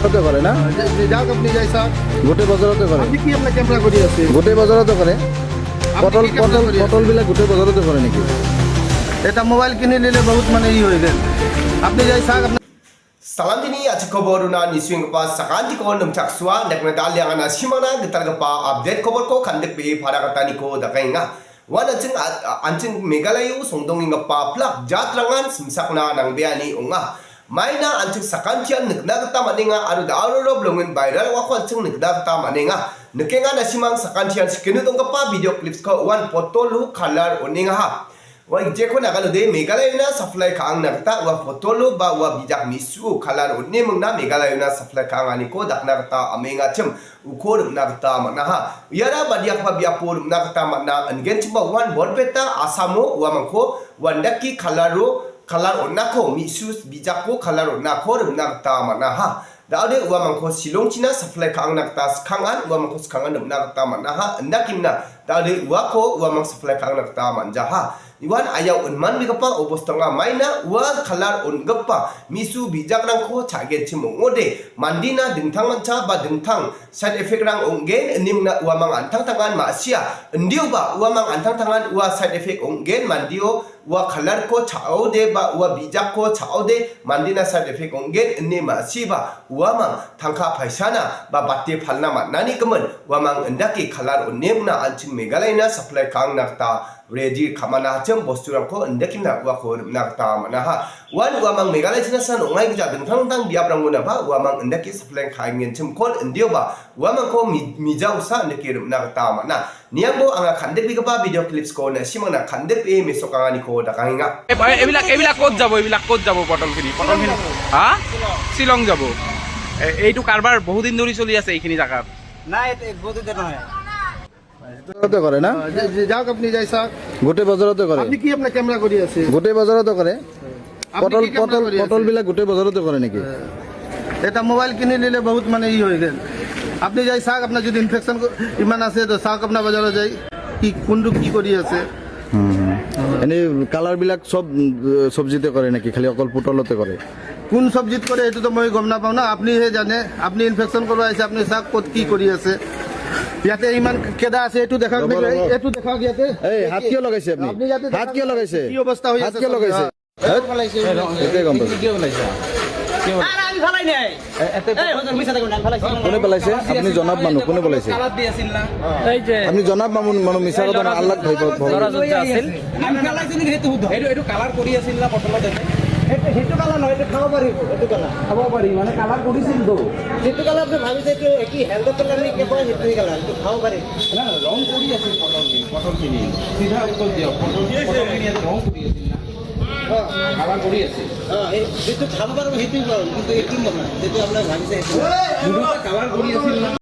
হতে কৰে না যাওক আপনি যাই স্যাৰ গোটেই বজাৰতে কৰে আপনি কি আপনাৰ ক্যামেৰা কৰি আছে গোটেই বজাৰতে কৰে পটল কি camera পটল কৰি আছে? পটলবিলাক গোটেই বজাৰতে কৰে নেকি এটা মোবাইল কিনে নিলে বহুত মানে ই হয়ে গেল আপনি যাই স্যার আপনি Salam dini ati kobor na niswing pa sakanti ko nung chakswa nakna dalyang na simana gitar pa update kobor ko kandik be para katani ko dakay nga wan anjing megalayo songdong nga pa plak jatrangan simsak na nang biani unga may na anjing sakantian nagdagta maninga aro da aro blongin viral wa ko anjing nagdagta maninga nakenga na simang sakantian skinudong ka pa video clips ko wan potolu color oninga ha Wah, jeko na kalau deh Meghalaya na supply kaang nagta wa fotolo ba wa bijak misu kalar unni mengna Meghalaya na supply kaang ani ko dak nagta amenga cem ukor nagta mana ha yara badiak pa biapur nagta mana angen cuma wan borbeta asamo wa mangko wandaki kalaro kalar onnako misu bijako kalar onnako nagta mana ha Dade wa mangko silong Cina supply kaang nagta skangan wa mangko skangan nagta mana ha andakimna dade wa ko wa mang supply kaang nagta manja ha Iwan ayaw unman bigapa obos tanga maina wa kalar ungapa misu bijak rang ko chaget chimong ode mandina dingtang mancha ba dingtang side effect rang onggen nimna wa mang antang tangan masia endio ba wa mang antang tangan wa side effect onggen mandio wa kalar ko chaode ba wa bijak ko chaode mandina side effect onggen ni masi ba wa mang tangka paisana ba batte phalna manani kemen wa mang endaki kalar onnemna alchin Meghalaya supply kang nakta ready kamana cem bosturang ko endakim na wa ko nakta mana ha wan wa mang Meghalaya Cina san ongai gija dengtang tang biap rang guna ba wa mang endaki supply kaingen cem kon endio ba wa mang ko mija usa endaki nakta mana niang bo anga khandek biga ba video clips ko na simang na khandek e mesok angani ko dakanginga এইবিলাক ক'ত যাব পটলখিনি হা শ্বিলং যাব এইটো কাৰবাৰ বহুদিন ধৰি চলি আছে এইখিনি জায়গাত না এটা বহুত দিন হয় বজাৰতে কৰে না যাওক আপনি যাই স্যাৰ গোটেই বজাৰতে কৰে আপনি কি আপনাৰ ক্যামেৰা কৰি আছে গোটেই বজাৰতে কৰে আপনি পটল কি camera পটল কৰি আছে? পটলবিলাক গোটেই বজাৰতে কৰে নেকি এটা মোবাইল কিনে নিলে বহুত মানে ই হয়ে গেল আপনি যাই চাওক আপনার যদি ইনফেকশন ইমান আছে তো চাওক আপনার বাজারে যাই কি কোনটো কি কৰি আছে এনেই কালাৰবিলাক চব চব্জিতে কৰে নেকি খালি অকল পটলতে কৰে কোন সবজিত করে এইটো তো মই গম নাপাওঁ না আপনিহে জানে আপনি ইনফেকশন কৰিব আহিছে আপনি চাওক ক'ত কি কৰি আছে ইয়াতে ইমান কেদা আছে এইটো দেখাওক নেকি এইটো দেখাওক ইয়াতে এই হাত কিয় লগাইছে আপুনি আপনি ইয়াতে হাত কিয় লগাইছে কি অৱস্থা হৈ হাত আছে কিয় লগাইছে এটাই গম পাইছো কোনে পেলাইছে আপুনি জনাব মানুহ কোনে পেলাইছে আপুনি জনাব মানুহ মিছা কথা না আল্লাহ ভাবিব সেইটো কালাৰ নহয় এইটো খাব পাৰিব এইটো কালাৰ খাব পাৰি মানে কালাৰ কৰিছিল তো সেইটো কালাৰ আপুনি ভাবিছে এইটো কি হেল্থৰ কাৰণে কেৱল সেইটো কালাৰ এইটো খাব পাৰি না ৰং কৰি আছিল পটলখিনি চিধা উত্তৰ দিয়ক পটলখিনি ৰং কৰি আছিল না কালাৰ কৰি আছিল যিটো খাব পাৰিব সেইটো কিন্তু এইটো নহয় যিটো আপোনাৰ ভাবিছে সেইটো কালাৰ কৰি আছিল না